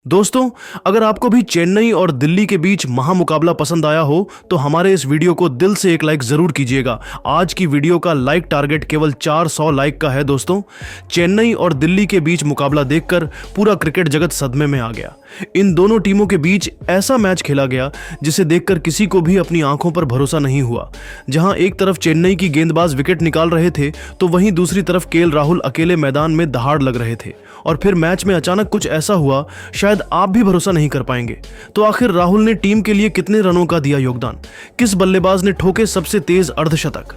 दोस्तों, अगर आपको भी चेन्नई और दिल्ली के बीच महामुकाबला पसंद आया हो तो हमारे इस वीडियो को दिल से एक लाइक जरूर कीजिएगा। आज की वीडियो का लाइक टारगेट केवल 400 लाइक का है। दोस्तों, चेन्नई और दिल्ली के बीच मुकाबला देखकर पूरा क्रिकेट जगत सदमे में आ गया। इन दोनों टीमों के बीच ऐसा मैच खेला गया जिसे देखकर किसी को भी अपनी आंखों पर भरोसा नहीं हुआ। जहां एक तरफ चेन्नई की गेंदबाज विकेट निकाल रहे थे तो वहीं दूसरी तरफ केएल राहुल अकेले मैदान में दहाड़ लग रहे थे और फिर मैच में अचानक कुछ ऐसा हुआ शायद आप भी भरोसा नहीं कर पाएंगे। तो आखिर राहुल ने टीम के लिए कितने रनों का दिया योगदान? किस बल्लेबाज ने ठोके सबसे तेज अर्धशतक?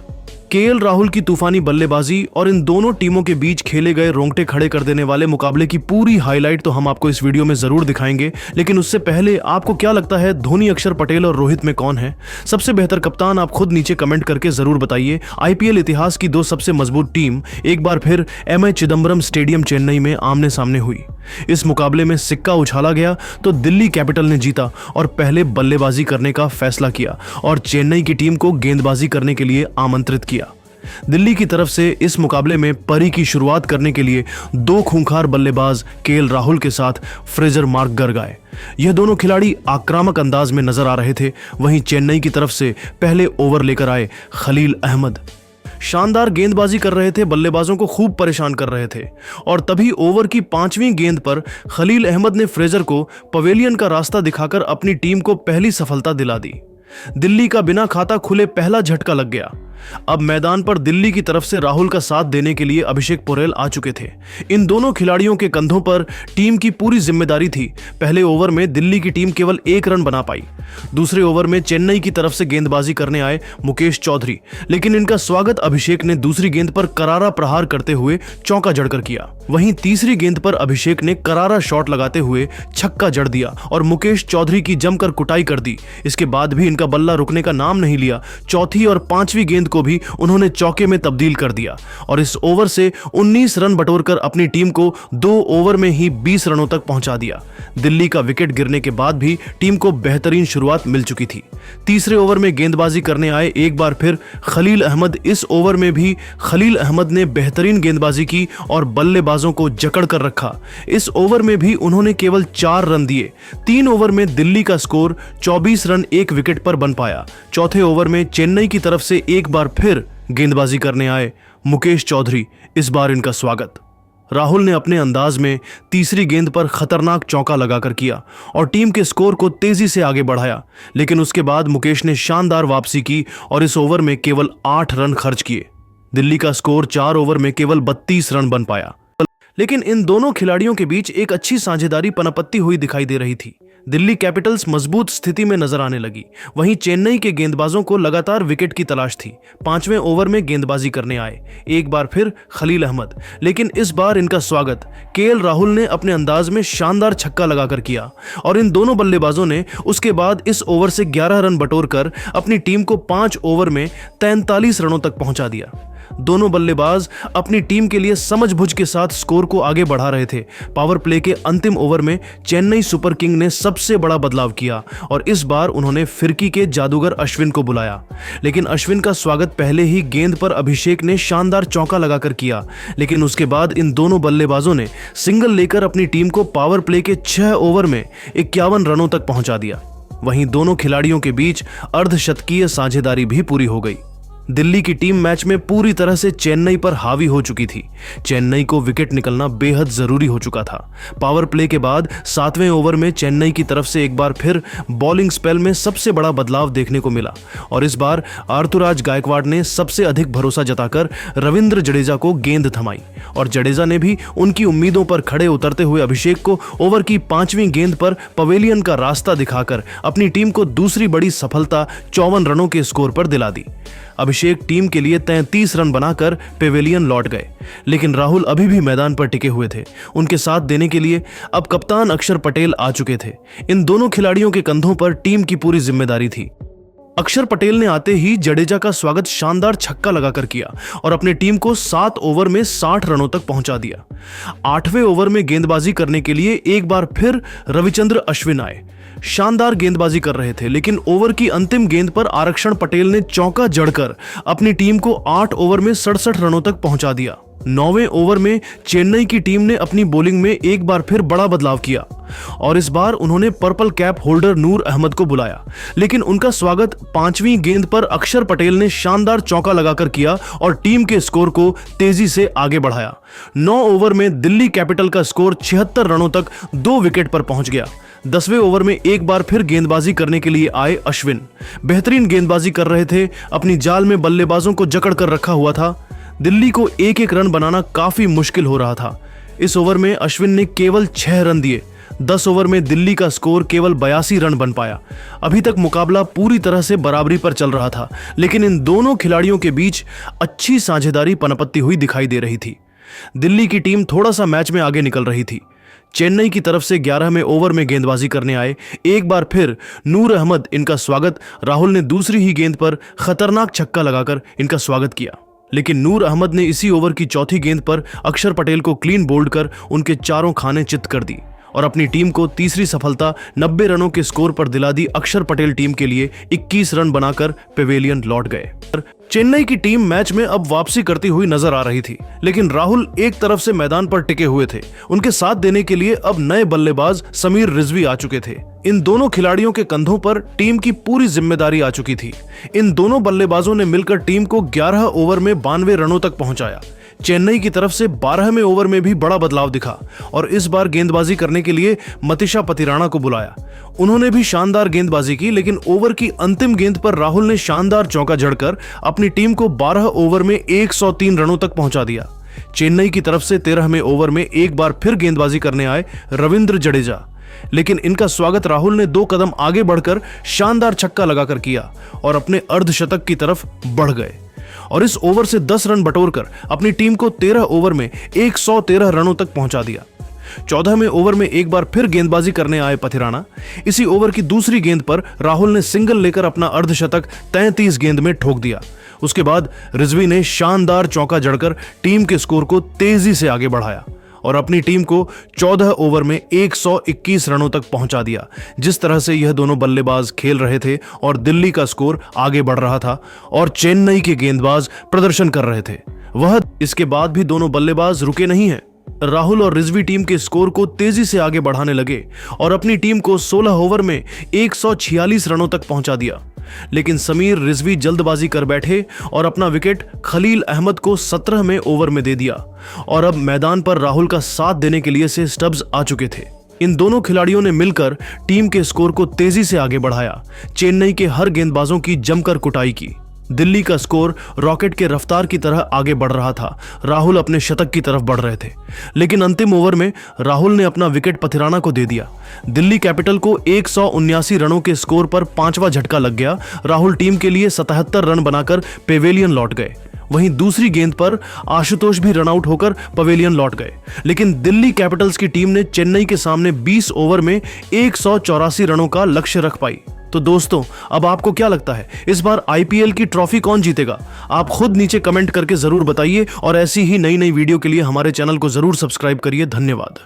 केएल राहुल की तूफानी बल्लेबाजी और इन दोनों टीमों के बीच खेले गए रोंगटे खड़े कर देने वाले मुकाबले की पूरी हाईलाइट तो हम आपको इस वीडियो में जरूर दिखाएंगे। लेकिन उससे पहले आपको क्या लगता है धोनी, अक्षर पटेल और रोहित में कौन है सबसे बेहतर कप्तान? आप खुद नीचे कमेंट करके जरूर बताइए। आईपीएल इतिहास की दो सबसे मजबूत टीम एक बार फिर एमए चिदंबरम स्टेडियम चेन्नई में आमने सामने हुई। इस मुकाबले में सिक्का उछाला गया तो दिल्ली कैपिटल ने जीता और पहले बल्लेबाजी करने का फैसला किया और चेन्नई की टीम को गेंदबाजी करने के लिए आमंत्रित किया। दिल्ली की तरफ से इस मुकाबले में परी की शुरुआत करने के लिए दो खूंखार बल्लेबाज केएल राहुल के साथ फ्रेजर मार्क गर्ग आए। यह दोनों खिलाड़ी आक्रामक अंदाज में नजर आ रहे थे। वहीं चेन्नई की तरफ से पहले ओवर लेकर आए खलील अहमद। शानदार गेंदबाजी कर रहे थे, बल्लेबाजों को खूब परेशान कर रहे थे और तभी ओवर की 5वीं गेंद पर खलील अहमद ने फ्रेजर को पवेलियन का रास्ता दिखाकर अपनी टीम को पहली सफलता दिला दी। दिल्ली का बिना खाता खुले पहला झटका लग गया। अब मैदान पर दिल्ली की तरफ से राहुल का साथ देने के लिए अभिषेक पोरेल आ चुके थे। इन दोनों खिलाड़ियों के कंधों पर टीम की पूरी जिम्मेदारी थी। पहले ओवर में दिल्ली की टीम केवल 1 रन बना पाई। दूसरे ओवर में चेन्नई की तरफ से गेंदबाजी करने आए मुकेश चौधरी, लेकिन इनका स्वागत अभिषेक ने दूसरी गेंद पर करारा प्रहार करते हुए चौका जड़कर किया। वहीं तीसरी गेंद पर अभिषेक ने करारा शॉट लगाते हुए छक्का जड़ दिया और मुकेश चौधरी की जमकर कुटाई कर दी। इसके बाद भी इनका बल्ला रुकने का नाम नहीं लिया। चौथी और 5वीं गेंद को भी उन्होंने चौके में तब्दील कर दिया और इस ओवर से 19 रन बटोरकर अपनी टीम को 2 ओवर में ही 20 रनों तक पहुंचा दिया। दिल्ली का विकेट गिरने के बाद भी टीम को बेहतरीन शुरुआत मिल चुकी थी। तीसरे ओवर में गेंदबाजी करने आए एक बार फिर खलील अहमद। इस ओवर में भी खलील अहमद ने बेहतरीन गेंदबाजी की और बल्लेबाजों को जकड़ कर रखा। इस ओवर में भी उन्होंने केवल 4 रन दिए। 3 ओवर में दिल्ली का स्कोर 24 रन 1 विकेट पर बन पाया। चौथे ओवर में चेन्नई की तरफ से एक बार फिर गेंदबाजी करने आए मुकेश चौधरी। इस बार इनका स्वागत राहुल ने अपने अंदाज में तीसरी गेंद पर खतरनाक चौका लगाकर किया और टीम के स्कोर को तेजी से आगे बढ़ाया। लेकिन उसके बाद मुकेश ने शानदार वापसी की और इस ओवर में केवल 8 रन खर्च किए। दिल्ली का स्कोर 4 ओवर में केवल 32 रन बन पाया। लेकिन इन दोनों खिलाड़ियों के बीच एक अच्छी साझेदारी पनपत्ती हुई दिखाई दे रही थी। दिल्ली कैपिटल्स मजबूत स्थिति में नजर आने लगी। वहीं चेन्नई के गेंदबाजों को लगातार विकेट की तलाश थी। 5वें ओवर में गेंदबाजी करने आए एक बार फिर खलील अहमद, लेकिन इस बार इनका स्वागत केएल राहुल ने अपने अंदाज में शानदार छक्का लगाकर किया और इन दोनों बल्लेबाजों ने उसके बाद इस ओवर से 11 रन बटोरकर अपनी टीम को 5 ओवर में 43 रनों तक पहुंचा दिया। दोनों बल्लेबाज अपनी टीम के लिए समझबूझ के साथ स्कोर को आगे बढ़ा रहे थे। पावर प्ले के अंतिम ओवर में चेन्नई सुपर किंग ने सबसे बड़ा बदलाव किया और इस बार उन्होंने फिरकी के जादूगर अश्विन को बुलाया। लेकिन अश्विन का स्वागत पहले ही गेंद पर अभिषेक ने शानदार चौका लगाकर किया। लेकिन उसके बाद इन दोनों बल्लेबाजों ने सिंगल लेकर अपनी टीम को पावर प्ले के 6 ओवर में 51 रनों तक पहुंचा दिया। वहीं दोनों खिलाड़ियों के बीच अर्धशतकीय साझेदारी भी पूरी हो गई। दिल्ली की टीम मैच में पूरी तरह से चेन्नई पर हावी हो चुकी थी। चेन्नई को विकेट निकलना बेहद जरूरी हो चुका था। पावर प्ले के बाद 7वें ओवर में चेन्नई की तरफ से एक बार फिर बॉलिंग स्पेल में सबसे बड़ा बदलाव देखने को मिला और इस बार आर्थुराज गायकवाड़ ने सबसे अधिक भरोसा जताकर रविंद्र जडेजा को गेंद थमाई और जडेजा ने भी उनकी उम्मीदों पर खड़े उतरते हुए अभिषेक को ओवर की 5वीं गेंद पर पवेलियन का रास्ता दिखाकर अपनी टीम को दूसरी बड़ी सफलता 54 रनों के स्कोर पर दिला दी। अभिषेक टीम के लिए 33 रन बनाकर पेवेलियन लौट गए, लेकिन राहुल अभी भी मैदान पर टिके हुए थे। उनके साथ देने के लिए अब कप्तान अक्षर पटेल आ चुके थे। इन दोनों खिलाड़ियों के कंधों पर टीम की पूरी जिम्मेदारी थी। अक्षर पटेल ने आते ही जडेजा का स्वागत शानदार छक्का लगाकर किया और अपनी टीम को 7 ओवर में 60 रनों तक पहुंचा दिया। 8वें ओवर में गेंदबाजी करने के लिए एक बार फिर रविचंद्र अश्विन आए। शानदार गेंदबाजी कर रहे थे, लेकिन ओवर की अंतिम गेंद पर आरक्षण पटेल ने चौका जड़कर अपनी टीम को 8 ओवर में 67 रनों तक पहुंचा दिया। 9वें ओवर में चेन्नई की टीम ने अपनी बॉलिंग में एक बार फिर बड़ा बदलाव किया और इस बार उन्होंने पर्पल कैप होल्डर नूर अहमद को बुलाया, लेकिन उनका स्वागत 5वीं गेंद पर अक्षर पटेल ने शानदार चौका लगाकर किया और टीम के स्कोर को तेजी से आगे बढ़ाया। 9 ओवर में दिल्ली कैपिटल का स्कोर 76 रनों तक 2 विकेट पर पहुंच गया। 10वें ओवर में एक बार फिर गेंदबाजी करने के लिए आए अश्विन। बेहतरीन गेंदबाजी कर रहे थे, अपनी जाल में बल्लेबाजों को जकड़ कर रखा हुआ था। दिल्ली को एक एक रन बनाना काफी मुश्किल हो रहा था। इस ओवर में अश्विन ने केवल 6 रन दिए। 10 ओवर में दिल्ली का स्कोर केवल 82 रन बन पाया। अभी तक मुकाबला पूरी तरह से बराबरी पर चल रहा था, लेकिन इन दोनों खिलाड़ियों के बीच अच्छी साझेदारी पनपती हुई दिखाई दे रही थी। दिल्ली की टीम थोड़ा सा मैच में आगे निकल रही थी। चेन्नई की तरफ से 11वें ओवर में गेंदबाजी करने आए एक बार फिर नूर अहमद इनका स्वागत। राहुल ने दूसरी ही गेंद पर खतरनाक छक्का लगाकर इनका स्वागत किया, लेकिन नूर अहमद ने इसी ओवर की चौथी गेंद पर अक्षर पटेल को क्लीन बोल्ड कर उनके चारों खाने चित कर दी और अपनी टीम को तीसरी सफलता 90 रनों के स्कोर पर दिला दी। अक्षर पटेल टीम के लिए 21 रन बनाकर पेवेलियन लौट गए। चेन्नई की टीम मैच में अब वापसी करती हुई नजर आ रही थी, लेकिन राहुल एक तरफ से मैदान पर टिके हुए थे। उनके साथ देने के लिए अब नए बल्लेबाज समीर रिजवी आ चुके थे। इन दोनों खिलाड़ियों के कंधों पर टीम की पूरी जिम्मेदारी आ चुकी थी। इन दोनों बल्लेबाजों ने मिलकर टीम को 11 ओवर में 92 रनों तक पहुंचाया। चेन्नई की तरफ से 12वें ओवर में भी बड़ा बदलाव दिखा और इस बार गेंदबाजी करने के लिए मतिशा पतिराणा को बुलाया। उन्होंने भी शानदार गेंदबाजी की, लेकिन ओवर की अंतिम गेंद पर राहुल ने शानदार चौका जड़कर अपनी टीम को 12 ओवर में 103 रनों तक पहुंचा दिया। चेन्नई की तरफ से 13वें ओवर में एक बार फिर गेंदबाजी करने आए रविंद्र जडेजा, लेकिन इनका स्वागत राहुल ने 2 कदम आगे बढ़कर शानदार छक्का लगाकर किया और अपने अर्धशतक की तरफ बढ़ गए और इस ओवर से 10 रन बटोरकर अपनी टीम को 13 ओवर में 113 रनों तक पहुंचा दिया। 14वें ओवर में एक बार फिर गेंदबाजी करने आए पथिराना। इसी ओवर की दूसरी गेंद पर राहुल ने सिंगल लेकर अपना अर्धशतक 33 गेंद में ठोक दिया। उसके बाद रिजवी ने शानदार चौका जड़कर टीम के स्कोर को तेजी से आगे बढ़ाया और अपनी टीम को 14 ओवर में 121 रनों तक पहुंचा दिया। जिस तरह से यह दोनों बल्लेबाज खेल रहे थे और दिल्ली का स्कोर आगे बढ़ रहा था और चेन्नई के गेंदबाज प्रदर्शन कर रहे थे, वह इसके बाद भी दोनों बल्लेबाज रुके नहीं हैं। राहुल और रिजवी टीम के स्कोर को तेजी से आगे बढ़ाने लगे और अपनी टीम को 16 ओवर में 146 रनों तक पहुंचा दिया, लेकिन समीर रिजवी जल्दबाजी कर बैठे और अपना विकेट खलील अहमद को 17वें ओवर में दे दिया और अब मैदान पर राहुल का साथ देने के लिए से स्टब्स आ चुके थे। इन दोनों खिलाड़ियों ने मिलकर टीम के स्कोर को तेजी से आगे बढ़ाया। चेन्नई के हर गेंदबाजों की जमकर कुटाई की। दिल्ली का स्कोर रॉकेट के रफ्तार की तरह आगे बढ़ रहा था। राहुल अपने शतक की तरफ बढ़ रहे थे, लेकिन अंतिम ओवर में राहुल ने अपना विकेट पथिराना को दे दिया। दिल्ली कैपिटल को 179 रनों के स्कोर पर 5वां झटका लग गया। राहुल टीम के लिए 77 रन बनाकर पेवेलियन लौट गए। वहीं दूसरी गेंद पर आशुतोष भी रनआउट होकर पवेलियन लौट गए, लेकिन दिल्ली कैपिटल्स की टीम ने चेन्नई के सामने 20 ओवर में 184 रनों का लक्ष्य रख पाई। तो दोस्तों, अब आपको क्या लगता है, इस बार आईपीएल की ट्रॉफी कौन जीतेगा? आप खुद नीचे कमेंट करके जरूर बताइए और ऐसी ही नई नई वीडियो के लिए हमारे चैनल को जरूर सब्सक्राइब करिए। धन्यवाद।